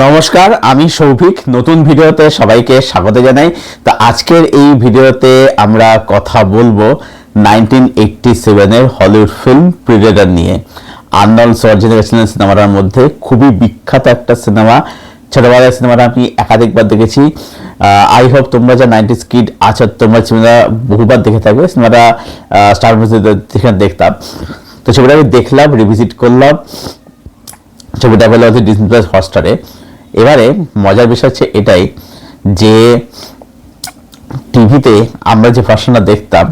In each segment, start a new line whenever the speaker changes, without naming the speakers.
নমস্কার, আমি সৌভিক। নতুন ভিডিওতে সবাইকে স্বাগত জানাই। তো আজকের এই ভিডিওতে আমরা কথা বলবো 1987 এর হলিউড ফিল্ম প্রিডেটর নিয়ে। আর্নল্ড শোয়ার্জনেগার ছিলেন সিনেমাটার মধ্যে। খুবই বিখ্যাত একটা সিনেমা। ছোটবেলায় সিনেমাটা আমি একাধিকবার দেখেছি। আই হোপ তোমরা যা 90s কিড আছো তোমরা সিনেমাটা বহুবার দেখে থাকবে। সিনেমাটা স্টার প্লাসে দেখতাম। তো ছবিটা আমি দেখলাম, রিভিজিট করলাম। ছবিটা বলা হচ্ছে ডিজনি প্লাস হটস্টারে। এবারে মজার বিষয় হচ্ছে এটাই যে টিভিতে আমরা যে ভার্সনটা দেখতাম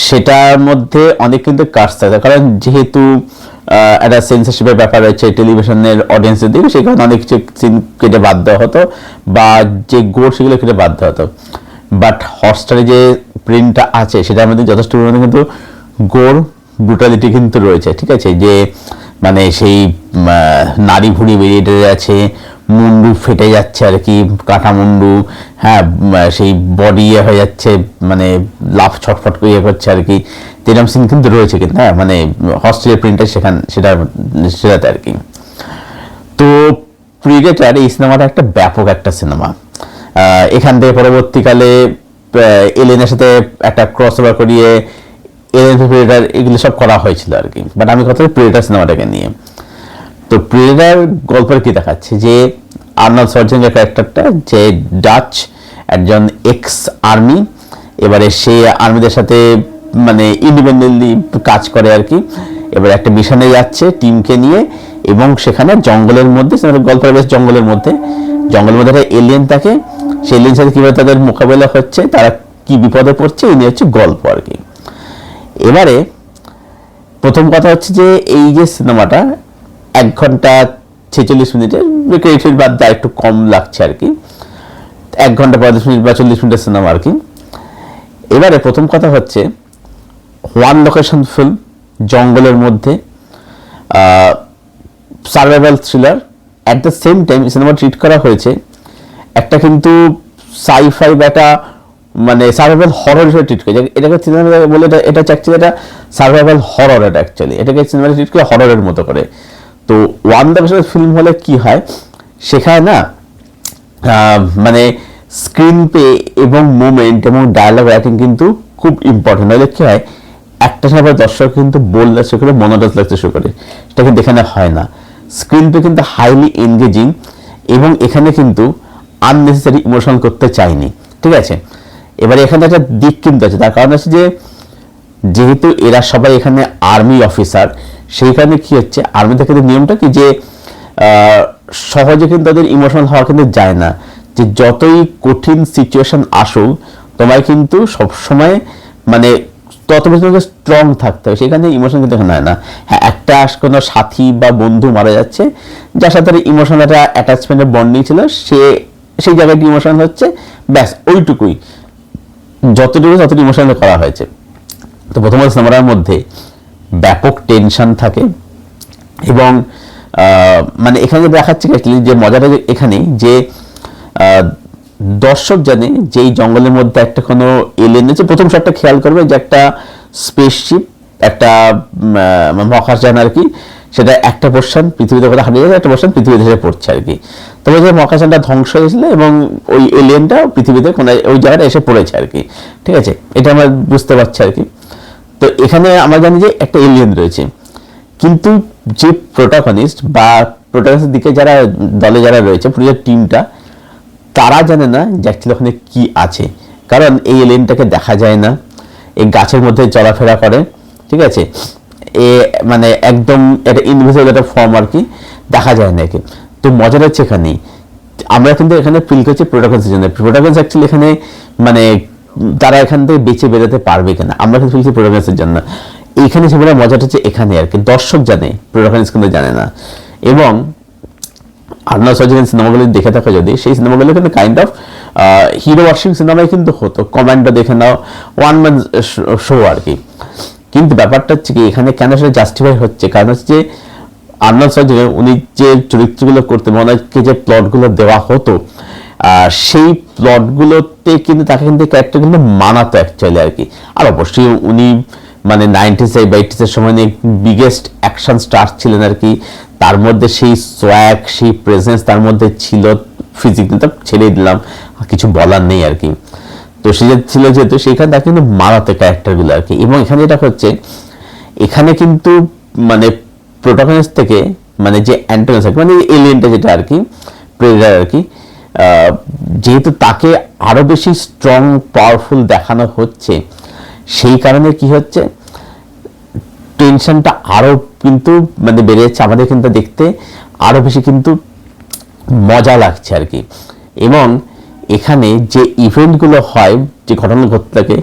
সেটার মধ্যে অনেক কিন্তু কাটস থাকে, কারণ যেহেতু একটা সেন্সরশিপের ব্যাপার রয়েছে টেলিভিশনের অডিয়েন্সের দিকে, সেই কারণে অনেক কিছু সিন কেটে বাদ দেওয়া হতো বা যে গোর সেগুলো কেটে বাদ দেওয়া হতো। বাট হটস্টারে যে প্রিন্টটা আছে সেটার মধ্যে যথেষ্ট পরিমাণে কিন্তু গোর ব্রুটালিটি কিন্তু রয়েছে। ঠিক আছে, যে মানে সেই নাড়ি ভুড়ি বেরিয়ে যাচ্ছে, মুন্ডু ফেটে যাচ্ছে আর কি, কাটা মুন্ডু, হ্যাঁ, সেই বডি হয়ে যাচ্ছে, মানে লাফ ছটফট করে করছে আর কি, এরকম সিন কিন্তু রয়েছে কিন্তু, হ্যাঁ, মানে হস্টেলের প্রিন্টার সেটাতে আর কি। তো প্রিডেটর এই সিনেমাটা একটা ব্যাপক একটা সিনেমা। এখান থেকে পরবর্তীকালে এলিয়েনের সাথে একটা ক্রস ওভার করিয়ে এলিয়েন প্রিডেটর এগুলো সব করা হয়েছিল আর কি। বাট আমি কথা প্রিডেটর সিনেমাটাকে নিয়ে। তো প্রিডেটর গল্পের কি দেখাচ্ছে যে আর্নল্ড শোয়ার্জনেগার ক্যারেক্টারটা যে ডাচ একজন এক্স আর্মি, এবারে সে আর্মিদের সাথে মানে ইন্ডিপেন্ডেন্টলি কাজ করে আর কি। এবারে একটা মিশনে যাচ্ছে টিমকে নিয়ে, এবং সেখানে জঙ্গলের মধ্যে, গল্পের বেশ জঙ্গলের মধ্যে একটা এলিয়েন থাকে। সেই এলিয়েনের সাথে কীভাবে তাদের মোকাবেলা হচ্ছে, তারা কি বিপদে পড়ছে, এই নিয়ে হচ্ছে গল্প আর কি। এবারে প্রথম কথা হচ্ছে যে এই যে সিনেমাটা 1 ঘন্টা 46 মিনিটের, ক্রেডিট বাদ দেওয়া একটু কম লাগছে আর কি, 1 ঘন্টা 35 মিনিট বা 40 মিনিটের সিনেমা আর কি। এবারে প্রথম কথা হচ্ছে ওয়ান লোকেশন ফিল্ম, জঙ্গলের মধ্যে survival thriller. At the same time cinema treat করা হয়েছে একটা কিন্তু সাইফাই বা একটা মানে সার্ভাইভাল হরর হিসেবে ট্রিট করেছে এটাকে। সিনেমা বলে এটা অ্যাকচুয়ালি এটা সার্ভাইভাল হরর, এটা অ্যাকচুয়ালি এটাকে সিনেমা ট্রিট করে হররের মতো করে। তো ওয়ান লোকেশন ফিল্ম হলে কি হয়, সেখানে না মানে স্ক্রিন প্লে এবং মুভমেন্ট এবং ডায়ালগ রাইটিং কিন্তু খুব ইম্পর্টেন্ট। হলে কি হয়, একটা সময় দর্শক কিন্তু বলতে শুরু করে, মনোরঞ্জন লাগতে শুরু করে, সেটা কিন্তু এখানে হয় না। স্ক্রিন প্লে কিন্তু হাইলি এনগেজিং, এবং এখানে কিন্তু আননেসেসারি ইমোশন করতে চাইনি। ঠিক আছে, এবারে এখানে একটা দিক কিন্তু আছে, তার কারণ আছে যে যেহেতু এরা সবাই এখানে আর্মি অফিসার, সেই কারণে কি হচ্ছে, আর্মিদের ক্ষেত্রে নিয়মটা কি যে সহজে কিন্তু তাদের ইমোশনাল হওয়া কিন্তু যায় না। যে যতই কঠিন সিচুয়েশন আসুক, তোমায় কিন্তু সবসময় মানে তত বেশি স্ট্রং থাকতে হবে, সেখানে ইমোশন কিন্তু এখানে হয় না। হ্যাঁ, একটা কোনো সাথী বা বন্ধু মারা যাচ্ছে, যার সাথে ইমোশনাল একটা অ্যাটাচমেন্টের বন্ডিং ছিল, সেই জায়গায় ইমোশনাল হচ্ছে, ব্যাস ওইটুকুই, যতটুকু ততটুকু ইমোশনাল করা হয়েছে। তো প্রথমত সিনেমাটার মধ্যে ব্যাপক টেনশন থাকে, এবং মানে এখানে দেখাচ্ছে যে মজাটা এখানে যে দর্শক জানে যে এই জঙ্গলের মধ্যে একটা কোনো এলিয়েন আছে। প্রথম শটটা খেয়াল করবে যে একটা স্পেসশিপ, একটা মহাকাশযান আর কি, সেটা একটা পোর্শন পৃথিবীতে কোথাও হারিয়ে যাচ্ছে, একটা পোর্শন পৃথিবীতে এসে পড়ছে আর কি। তবে যে মহাকাশযানটা ধ্বংস হয়েছিল এবং ওই এলিয়েনটা পৃথিবীতে কোনো ওই জায়গাটা এসে পড়েছে আর কি। ঠিক আছে, এটা আমরা বুঝতে পারছি আর কি। তো এখানে আমরা জানি যে একটা এলিয়েন রয়েছে, কিন্তু যে প্রোটাগনিস্ট বা প্রোটাগনিস্টের দিকে যারা দলে যারা রয়েছে, পুরো টিমটা, তারা জানে না যে অ্যাকচুয়ালি ওখানে কি আছে, কারণ এই এলিয়েনটাকে দেখা যায় না, এই গাছের মধ্যে চলাফেরা করে। ঠিক আছে, এ মানে একদম একটা ইনভিজিবল একটা ফর্ম আর কি, দেখা যায় না একে। তো মজাটা হচ্ছে এখানে আমরা কিন্তু এখানে ফিল করছি প্রোটাগনিস্টের জন্য। প্রোটাগনিস্ট অ্যাকচুয়ালি এখানে মানে তারা এখান থেকে বেঁচে বেরোতে পারবে কিনা, আমরা কিন্তু ফিলছি প্রোটাগনিস্টের জন্য। এইখানে সেগুলো মজাটা হচ্ছে এখানে আর কি, দর্শক জানে, প্রোটাগনিস্ট কিন্তু জানে না। এবং আর্নল্ড শোয়ার্জনেগার সিনেমাগুলো দেখে থাকো যদি, সেই সিনেমাগুলো কিন্তু কাইন্ড অফ হিরো ওয়ার্শিপ সিনেমায় কিন্তু হতো। কমান্ডো দেখে নাও, ওয়ান ম্যান শো আর কি। কিন্তু ব্যাপারটা হচ্ছে কি, এখানে কেন সেটা জাস্টিফাই হচ্ছে, কারণ হচ্ছে যে আর্নল্ড শোয়ার্জনেগার উনি যে চরিত্রগুলো করতে, ওনাকে যে প্লটগুলো দেওয়া হতো, সেই প্লটগুলোতে কিন্তু তাকে কিন্তু ক্যারেক্টার কিন্তু মানাতো অ্যাকচুয়ালি আর কি। আর অবশ্যই উনি মানে 90s বা 80s এর সময় বিগেস্ট অ্যাকশন স্টার ছিলেন আর কি। তার মধ্যে সেই সোয়াগ, সেই প্রেজেন্স তার মধ্যে ছিল, ফিজিক তো ছেড়ে দিলাম, কিছু বলার নেই আর কি। তো সে ছিল যেহেতু সেইখানে তার কিন্তু মারাত্মক ক্যারেক্টারগুলো আর কি। এবং এখানে এটা হচ্ছে, এখানে কিন্তু মানে প্রোটাগনিস্ট থেকে মানে যে অ্যান্টাগনিস্ট মানে এলিয়েনটা যেটা আর কি, প্রেডার আর কি, যেহেতু তাকে আরো বেশি স্ট্রং পাওয়ারফুল দেখানো হচ্ছে, সেই কারণে কি হচ্ছে, টেনশনটা আরো কিন্তু মানে বেড়ে যাচ্ছে, আমাদের কিন্তু দেখতে আরো বেশি কিন্তু মজা লাগছে আর কি। এবং এখানে যে ইভেন্টগুলো হয়, যে ঘটনা ঘটতে থাকে,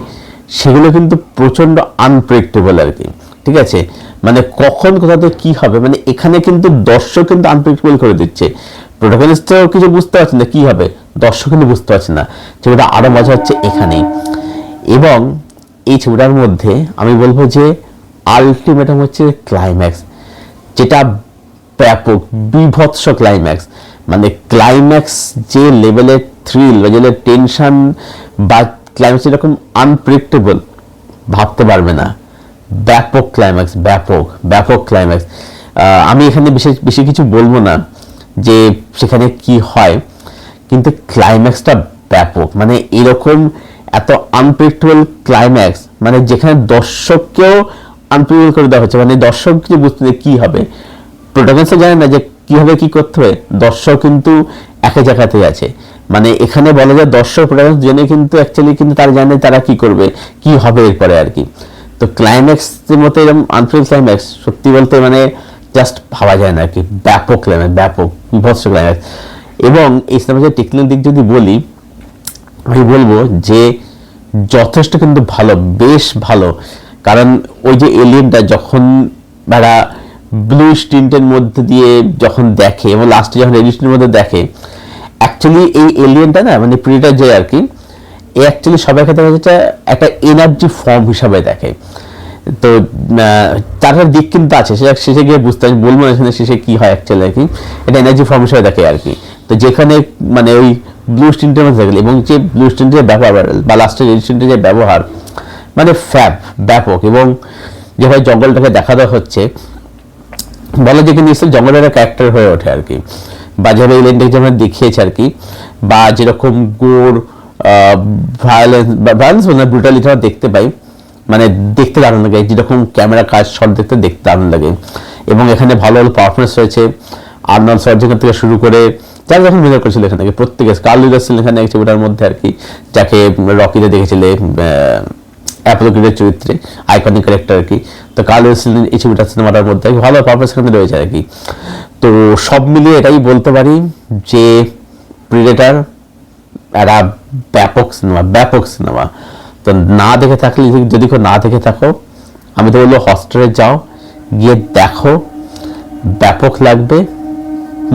সেগুলো কিন্তু প্রচন্ড আনপ্রেডিক্টেবল আর কি। ঠিক আছে, মানে কখন কোথাতে কি হবে, মানে এখানে কিন্তু দর্শক কিন্তু আনপ্রেডিক্টেবল করে দিচ্ছে। প্রোটাগনিস্টও কিছু বুঝতে পারছে না কি হবে, দর্শক কিন্তু বুঝতে পারছে না। ছবিটা আরো মজা হচ্ছে এখানেই। এবং এই ছবিটার মধ্যে আমি বলবো যে আলটিমেটাম হচ্ছে ক্লাইম্যাক্স, যেটা ব্যাপক বিভৎস ক্লাইম্যাক্স। মানে ক্লাইম্যাক্স যে লেভেলের থ্রিল বা যে টেনশন বা ক্লাইম্যাক্স এরকম আনপ্রেডিক্টেবল ভাবতে পারবে না। ব্যাপক ক্লাইম্যাক্স, ব্যাপক ব্যাপক ক্লাইম্যাক্স। আমি এখানে বেশি কিছু বলবো না যে সেখানে কি হয়, কিন্তু ক্লাইম্যাক্সটা ব্যাপক। মানে এরকম এত আনপ্রেডিক্টেবল ক্লাইম্যাক্স, মানে যেখানে দর্শককেও আনপ্রেডিক্টেবল করে দেওয়া হচ্ছে, মানে দর্শক কিছু বুঝতে কি হবে, প্রোটাগনিস্ট জানে না যে কিভাবে কি করতে হবে, দর্শক কিন্তু একই জায়গাতে আছে। মানে এখানে বলা যায় দর্শক প্রোটাগনিস্ট জেনে কিন্তু অ্যাকচুয়ালি কিন্তু তারা জানে তারা কি করবে, কি হবে এরপরে আর কি। তো ক্লাইম্যাক্সের মতো এরকম আনপ্রেডিক্টেবল ক্লাইম্যাক্স সত্যি বলতে মানে জাস্ট ভাবা যায় না আর কি। ব্যাপক ক্লাইম্যাক্স, ব্যাপক বিভৎস ক্লাইম্যাক্স। এবং এই সিনেমার টেকনিক্যাল দিক যদি বলি, আমি বলবো যে যথেষ্ট কিন্তু ভালো, বেশ ভালো। কারণ ওই যে এলিয়েনটা যখন তারা ব্লু স্টিন্টের মধ্যে দিয়ে যখন দেখে এবং লাস্টে যখন রেড স্টিন্টের মধ্যে দেখে, অ্যাকচুয়ালি এই এলিয়েনটা না মানে প্রিডেটর যে আর কি, এ অ্যাকচুয়ালি সবার ক্ষেত্রে হচ্ছে একটা এনার্জি ফর্ম হিসাবে দেখে। তো তার দিক কিন্তু আছে, সেটা শেষে গিয়ে বুঝতে আমি বলবো না শেষে কি হয় অ্যাকচুয়ালি আর কি, এটা এনার্জি ফর্ম হিসাবে দেখে আর কি। তো যেখানে মানে ওই ব্লু স্টিন্টের মধ্যে দেখলে, এবং যে ব্লু স্টিন্টের ব্যবহার বা লাস্টের রেড স্টিন্টের যে ব্যবহার, মানে ব্যাপক। এবং যেভাবে জঙ্গলটাকে দেখা দেওয়া হচ্ছে, বলা যায় কিন্তু নিশ্চয়ই জঙ্গলের একটা ক্যারেক্টার হয়ে ওঠে আর কি, বা যেভাবে এলিয়েনটাকে যেভাবে দেখিয়েছে আর কি, বা যেরকম গোর ভায়োলেন্স মানে ব্রুটালিটি দেখতে পাই, মানে দেখতে দারুণ লাগে, যেরকম ক্যামেরা কাজ শট দেখতে দারুণ লাগে। এবং এখানে ভালো ভালো পারফরমেন্স রয়েছে, আর্নল্ড শোয়ার্জনেগার থেকে শুরু করে যারা যখন অভিনয় করেছিল এখান থেকে প্রত্যেকে, কার্ল লুইস ছিলেন এখানে ছবিটার মধ্যে আর কি, যাকে রকিতে দেখেছিলে অ্যাপোলো ক্রিডের চরিত্রে, আইকনিক ক্যারেক্টার আর কি। তো কার্ল লুইস ছিলেন এই ছবিটার সিনেমাটার মধ্যে ভালো পারফরমেন্স এখানে রয়েছে আর কি। তো সব মিলিয়ে এটাই বলতে পারি যে প্রিডেটর একটা ব্যাপক সিনেমা, ব্যাপক সিনেমা। তো না দেখে থাকলে, যদি কেউ না দেখে থাকো, আমি তো বলবো হটস্টারে যাও, গিয়ে দেখো, ব্যাপক লাগবে,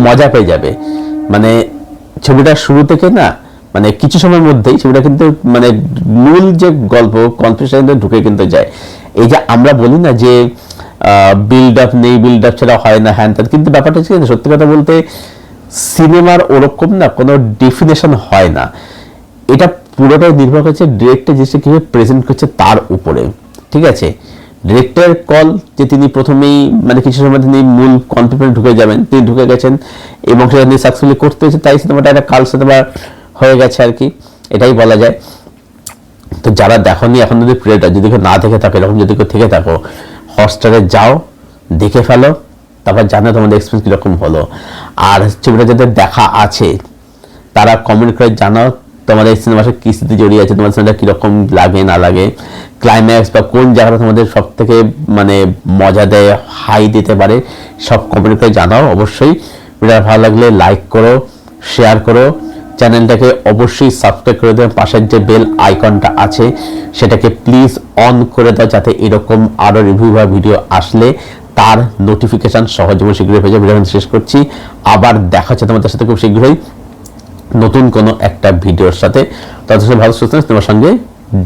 মজা পেয়ে যাবে। মানে ছবিটা শুরু থেকে না মানে কিছু সময়ের মধ্যেই ছবিটা কিন্তু মানে মূল যে গল্প কনফিউশন ঢুকে কিন্তু যায়। এই যে আমরা বলি না যে বিল্ড আপ নেই, বিল্ড আপ ছাড়া হয় না, হ্যান ত্যান, কিন্তু ব্যাপারটা হচ্ছে সত্যি কথা বলতে সিনেমার ওরকম না কোনো ডেফিনেশন হয় না। এটা পুরোটাই নির্ভর করছে ডিরেক্টর জিনিসটা কিভাবে প্রেজেন্ট করছে তার উপরে। ঠিক আছে, ডিরেক্টর কল যে তিনি প্রথমেই মানে কিছু সময় তিনি মূল কনফিডেন্ট ঢুকে যাবেন, তিনি ঢুকে গেছেন এবং সেটা তিনি সাকসেসফুলি করতে হয়েছে, তাই সিনেমাটা একটা কাল সিনেমা হয়ে গেছে আর কি, এটাই বলা যায়। তো যারা দেখোনি এখন যদি প্রিয়টা যদি কেউ না দেখে থাকো, এরকম যদি কেউ থেকে থাকো, হটস্টারে যাও, দেখে ফেলো, তারপর জানো তোমাদের এক্সপিরিয়েন্স কীরকম হলো। আর ছবিটা যাদের দেখা আছে তারা কমেন্ট করে জানাও তোমাদের এই সিনেমার সাথে কী স্মৃতি জড়িয়ে আছে, তোমাদের সিনেমাটা কীরকম লাগে না লাগে, ক্লাইম্যাক্স বা কোন জায়গাটা তোমাদের সব থেকে মানে মজা দেয়, হাই দিতে পারে, সব কমেন্ট করে জানাও অবশ্যই। ভিডিওটা ভালো লাগলে লাইক করো, শেয়ার করো, চ্যানেলটাকে অবশ্যই সাবস্ক্রাইব করে দেবেন, পাশের যে বেল আইকনটা আছে সেটাকে প্লিজ অন করে দাও, যাতে এরকম আরও রিভিউ বা ভিডিও আসলে তার নোটিফিকেশান সহজে শীঘ্রই পেয়ে যাবে। ভিডিও শেষ করছি, আবার দেখা হচ্ছে তোমাদের সাথে খুব শীঘ্রই নতুন কোনো একটা ভিডিওর সাথে। তাদের সাথে ভালো সুস্থ তোমার সঙ্গে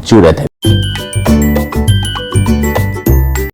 জুড়ে থাকে।